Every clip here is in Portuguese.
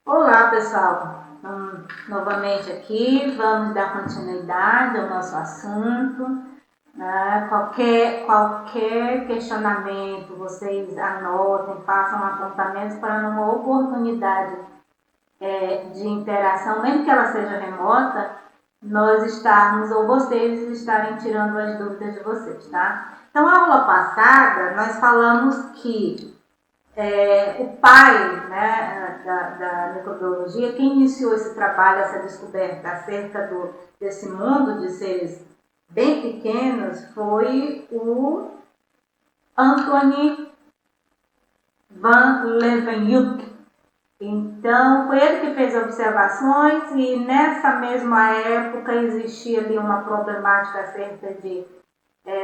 Olá, pessoal. Então, novamente aqui, vamos dar continuidade ao nosso assunto. Né? Qualquer questionamento, vocês anotem, façam apontamentos para numa oportunidade de interação, mesmo que ela seja remota, nós estarmos ou vocês estarem tirando as dúvidas de vocês, tá? Então, a aula passada, nós falamos que o pai, né, da microbiologia, quem iniciou esse trabalho, essa descoberta acerca desse mundo de seres bem pequenos, foi o Anthony van Leeuwenhoek. Então, foi ele que fez observações e nessa mesma época existia ali uma problemática acerca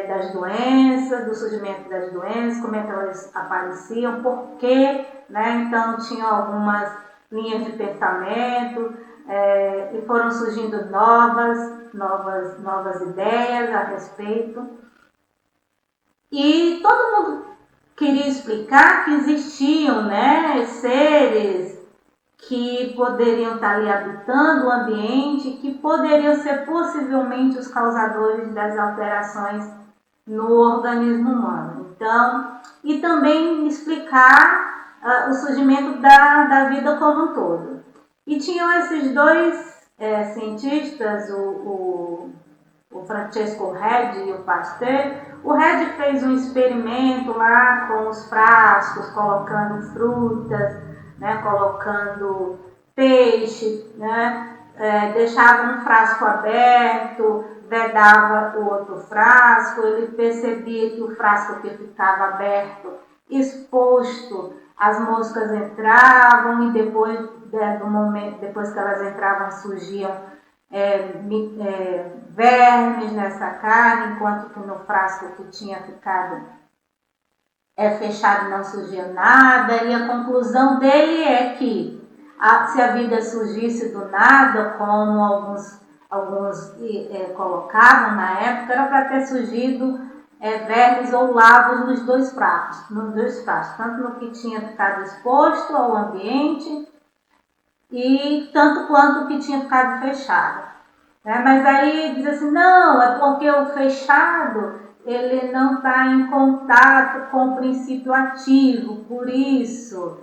das doenças, do surgimento das doenças, como é que elas apareciam, por quê, né? Então tinham algumas linhas de pensamento e foram surgindo novas ideias a respeito. E todo mundo queria explicar que existiam, né, seres que poderiam estar ali habitando o ambiente, que poderiam ser possivelmente os causadores das alterações no organismo humano. Então, e também explicar o surgimento da vida como um todo. E tinham esses dois cientistas, o Francesco Redi e o Pasteur. O Redi fez um experimento lá com os frascos, colocando frutas, né, colocando peixe, né, deixava um frasco aberto, vedava o outro frasco, ele percebia que o frasco que ficava aberto, exposto, as moscas entravam e depois que elas entravam surgiam vermes nessa carne, enquanto que no frasco que tinha ficado fechado não surgia nada. E a conclusão dele é que se a vida surgisse do nada, como alguns colocavam na época, era para ter surgido vermes ou lavas nos dois frascos, tanto no que tinha ficado exposto ao ambiente e tanto quanto que tinha ficado fechado. Mas aí diz assim, não, é porque o fechado ele não está em contato com o princípio ativo, por isso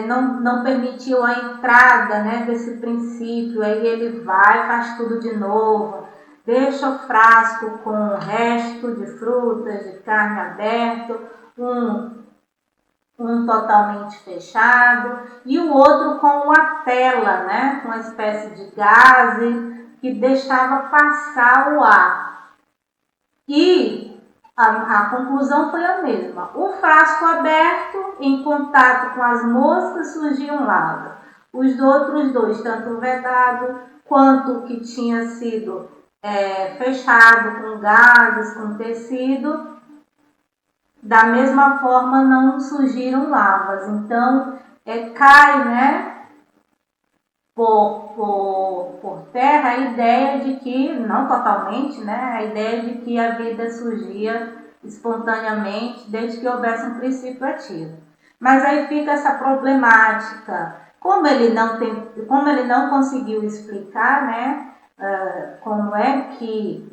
não permitiu a entrada, né, desse princípio, aí ele vai, faz tudo de novo, deixa o frasco com o resto de frutas, de carne aberto, um totalmente fechado e o outro com uma tela, né, com uma espécie de gaze que deixava passar o ar. E a conclusão foi a mesma. O frasco aberto, em contato com as moscas, surgiam lavas. Os outros dois, tanto o vedado quanto o que tinha sido fechado com gases, com tecido, da mesma forma não surgiram lavas. Então, cai, né, por terra a ideia de que, não totalmente, né, a ideia de que a vida surgia espontaneamente desde que houvesse um princípio ativo. Mas aí fica essa problemática. Como ele não conseguiu explicar, né, como é que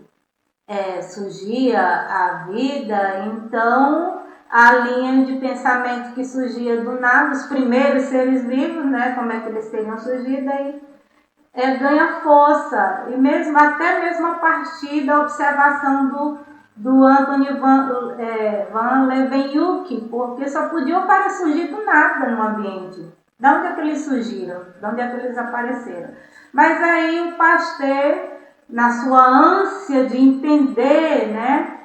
surgia a vida, então a linha de pensamento que surgia do nada, os primeiros seres vivos, né, como é que eles teriam surgido, aí ganha força, e até mesmo a partir da observação do Anthony van Leeuwenhoek, porque só podiam surgir do nada no ambiente. De onde é que eles surgiram? De onde é que eles apareceram? Mas aí o Pasteur, na sua ânsia de entender, né,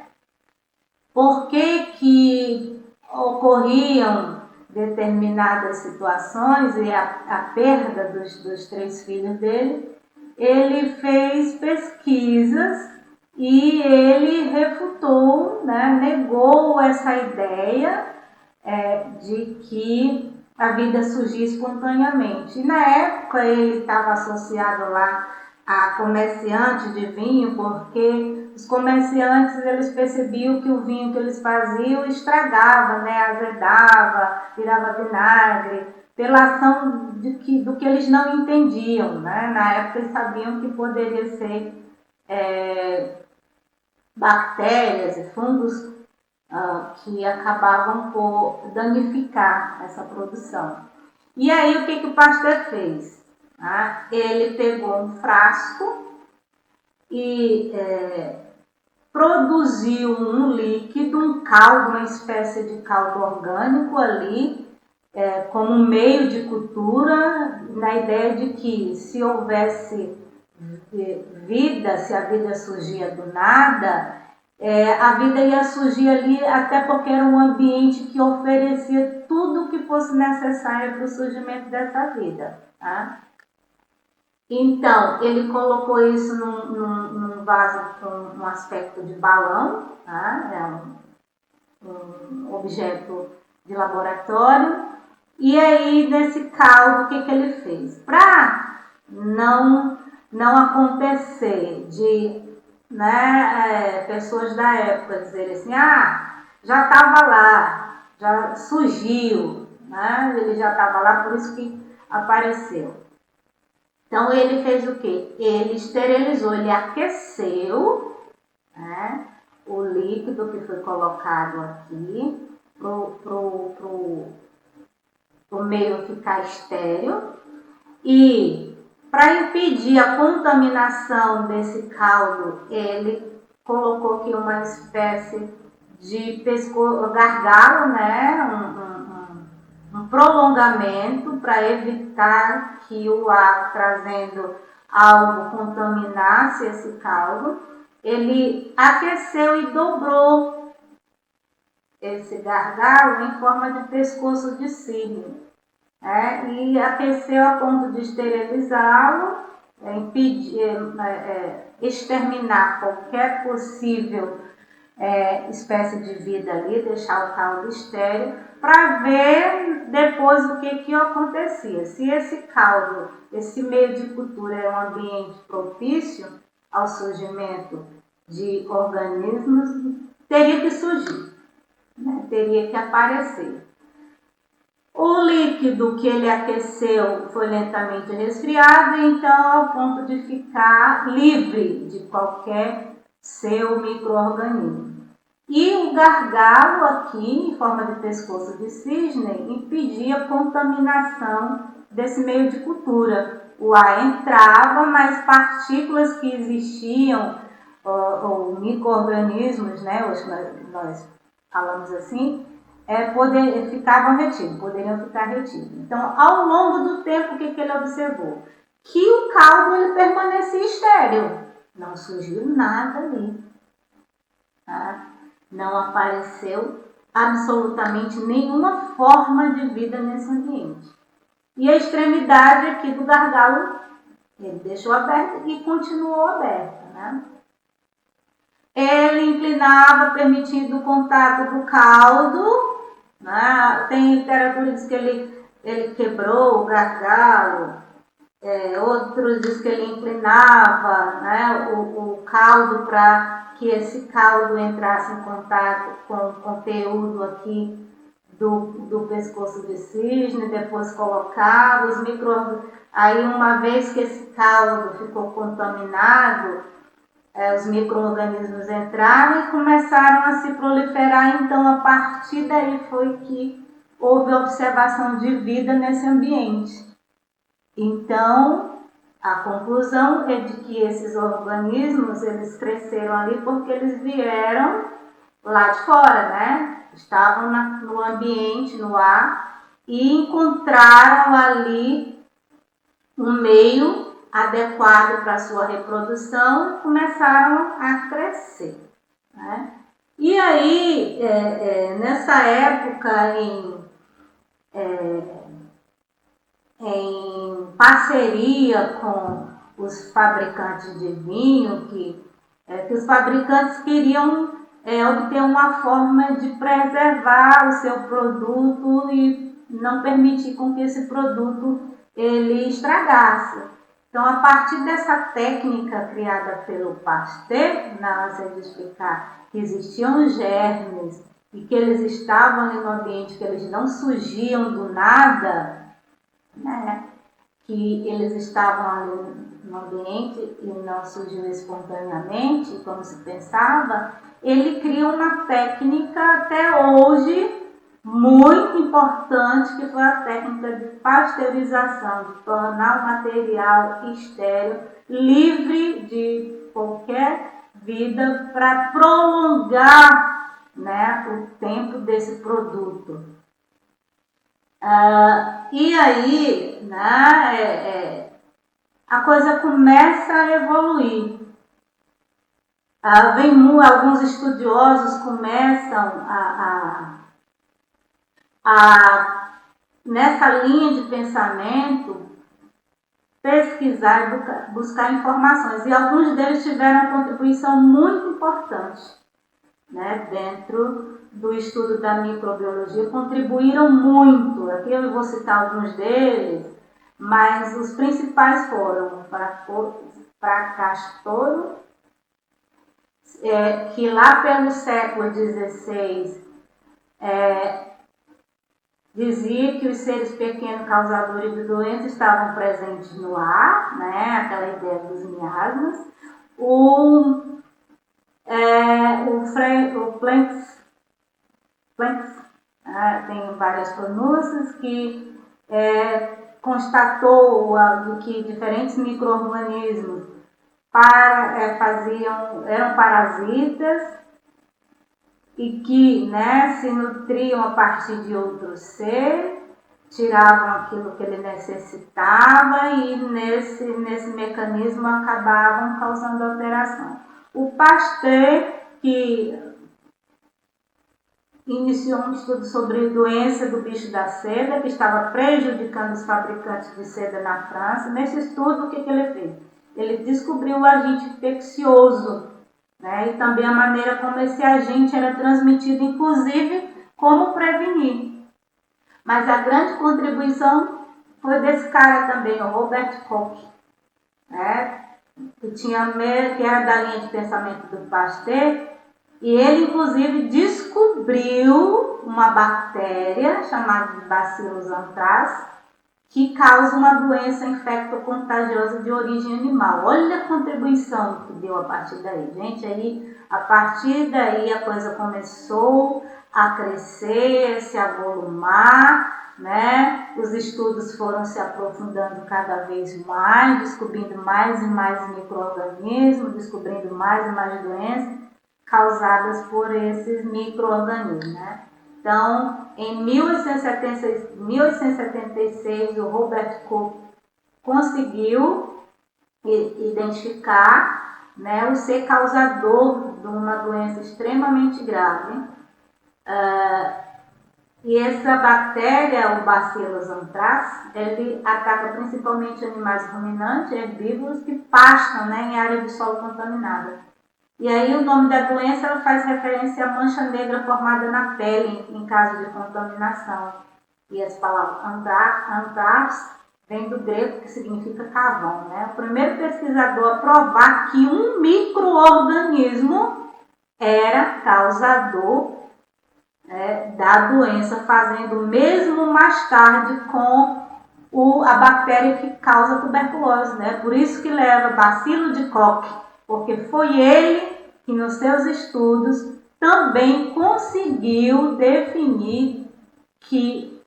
por que ocorriam determinadas situações e a perda dos 3 filhos dele, ele fez pesquisas e ele refutou, né, negou essa ideia de que a vida surgia espontaneamente. E na época ele estava associado lá a comerciante de vinho, porque os comerciantes eles percebiam que o vinho que eles faziam estragava, né, azedava, virava vinagre, pela ação do que eles não entendiam, né? Na época eles sabiam que poderia ser bactérias e fungos que acabavam por danificar essa produção. E aí o que o Pasteur fez? Ele pegou um frasco e produziu um líquido, um caldo, uma espécie de caldo orgânico ali, como meio de cultura, na ideia de que se houvesse vida, se a vida surgia do nada, a vida ia surgir ali, até porque era um ambiente que oferecia tudo o que fosse necessário para o surgimento dessa vida. Tá? Então, ele colocou isso num vaso com um aspecto de balão, tá? É um objeto de laboratório. E aí, nesse caldo, o que ele fez? Para não acontecer de pessoas da época dizerem assim, já estava lá, já surgiu, né? Ele já estava lá, por isso que apareceu. Então, ele fez o quê? Ele esterilizou, ele aqueceu, né, o líquido que foi colocado aqui pro meio ficar estéril. E, para impedir a contaminação desse caldo, ele colocou aqui uma espécie de gargalo, né, um prolongamento para evitar que o ar trazendo algo contaminasse esse caldo. Ele aqueceu e dobrou esse gargalo em forma de pescoço de cisne, e aqueceu a ponto de esterilizá-lo, exterminar qualquer possível espécie de vida ali, deixar o caldo estéril, para ver depois o que acontecia. Se esse caldo, esse meio de cultura é um ambiente propício ao surgimento de organismos, teria que surgir, né? Teria que aparecer. O líquido que ele aqueceu foi lentamente resfriado, então ao ponto de ficar livre de qualquer ser ou micro-organismo. E o gargalo aqui, em forma de pescoço de cisne, impedia a contaminação desse meio de cultura. O ar entrava, mas partículas que existiam, ou micro-organismos, né, hoje nós falamos assim, poderiam ficar retidos. Então, ao longo do tempo, o que ele observou? Que o caldo ele permanecia estéril. Não surgiu nada ali. Tá? Não apareceu absolutamente nenhuma forma de vida nesse ambiente. E a extremidade aqui do gargalo, ele deixou aberta e continuou aberta, né? Ele inclinava, permitindo o contato do caldo, né? Tem literatura que diz que ele quebrou o gargalo, outros diz que ele inclinava, né, o caldo para que esse caldo entrasse em contato com o conteúdo aqui do pescoço de cisne, depois colocava os micro-organismos. Aí, uma vez que esse caldo ficou contaminado, os micro-organismos entraram e começaram a se proliferar. Então, a partir daí foi que houve observação de vida nesse ambiente. Então, a conclusão é de que esses organismos, eles cresceram ali porque eles vieram lá de fora, né? Estavam no ambiente, no ar, e encontraram ali um meio adequado para a sua reprodução e começaram a crescer, né? E aí, nessa época, em parceria com os fabricantes de vinho, que os fabricantes queriam obter uma forma de preservar o seu produto e não permitir com que esse produto ele estragasse. Então, a partir dessa técnica criada pelo Pasteur, na ânsia de explicar que existiam germes e que eles estavam ali no ambiente, que eles não surgiam do nada, né, que eles estavam ali no ambiente e não surgiu espontaneamente, como se pensava, ele cria uma técnica até hoje muito importante, que foi a técnica de pasteurização, de tornar o material estéril livre de qualquer vida para prolongar, né, o tempo desse produto. E aí, né, a coisa começa a evoluir. Alguns estudiosos começam nessa linha de pensamento, pesquisar e buscar informações. E alguns deles tiveram uma contribuição muito importante, né, dentro do estudo da microbiologia, contribuíram muito. Aqui eu vou citar alguns deles, mas os principais foram Fracastoro, que lá pelo século XVI dizia que os seres pequenos causadores de doenças estavam presentes no ar, né, aquela ideia dos miasmas. O Planck, tem várias pronúncias, que constatou que diferentes micro-organismos eram parasitas e que, né, se nutriam a partir de outro ser, tiravam aquilo que ele necessitava e nesse mecanismo acabavam causando alteração. O Pasteur, que iniciou um estudo sobre a doença do bicho da seda, que estava prejudicando os fabricantes de seda na França. Nesse estudo, o que ele fez? Ele descobriu o agente infeccioso, né, e também a maneira como esse agente era transmitido, inclusive como prevenir. Mas a grande contribuição foi desse cara também, o Robert Koch, né, que era da linha de pensamento do Pasteur, e ele inclusive descobriu uma bactéria chamada de Bacillus anthracis, que causa uma doença infecto-contagiosa de origem animal. Olha a contribuição que deu a partir daí, gente. Aí, a partir daí a coisa começou a crescer, se avolumar, né? Os estudos foram se aprofundando cada vez mais, descobrindo mais e mais micro-organismos, descobrindo mais e mais doenças causadas por esses micro-organismos, né? Então, em 1876, o Robert Koch conseguiu identificar, né, o ser causador de uma doença extremamente grave. E essa bactéria, o Bacillus anthracis, ele ataca principalmente animais ruminantes, herbívoros que pastam, né, em área de solo contaminada. E aí o nome da doença ela faz referência à mancha negra formada na pele em caso de contaminação. E as palavras anthrax vem do grego, que significa carvão, né? O primeiro pesquisador a provar que um micro-organismo era causador, da doença, fazendo mesmo mais tarde com a bactéria que causa tuberculose, né? Por isso que leva bacilo de Koch, porque foi ele que nos seus estudos também conseguiu definir que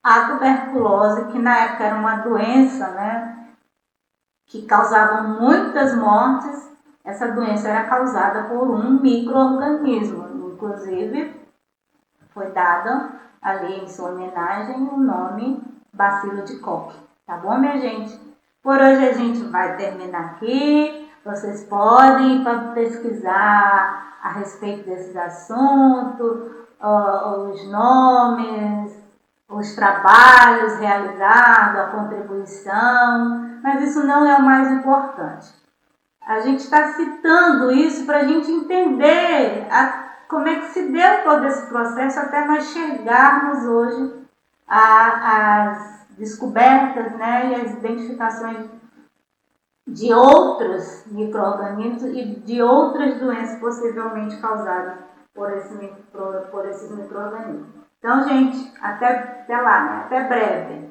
a tuberculose, que na época era uma doença, né, que causava muitas mortes, essa doença era causada por um micro-organismo. Inclusive, foi dado ali em sua homenagem o nome Bacilo de Koch. Tá bom, minha gente? Por hoje a gente vai terminar aqui. Vocês podem pesquisar a respeito desses assuntos, os nomes, os trabalhos realizados, a contribuição, mas isso não é o mais importante. A gente está citando isso para a gente entender como é que se deu todo esse processo até nós chegarmos hoje às descobertas, né, e às identificações de outros micro-organismos e de outras doenças possivelmente causadas por esses micro-organismos. Então, gente, até lá, né? Até breve.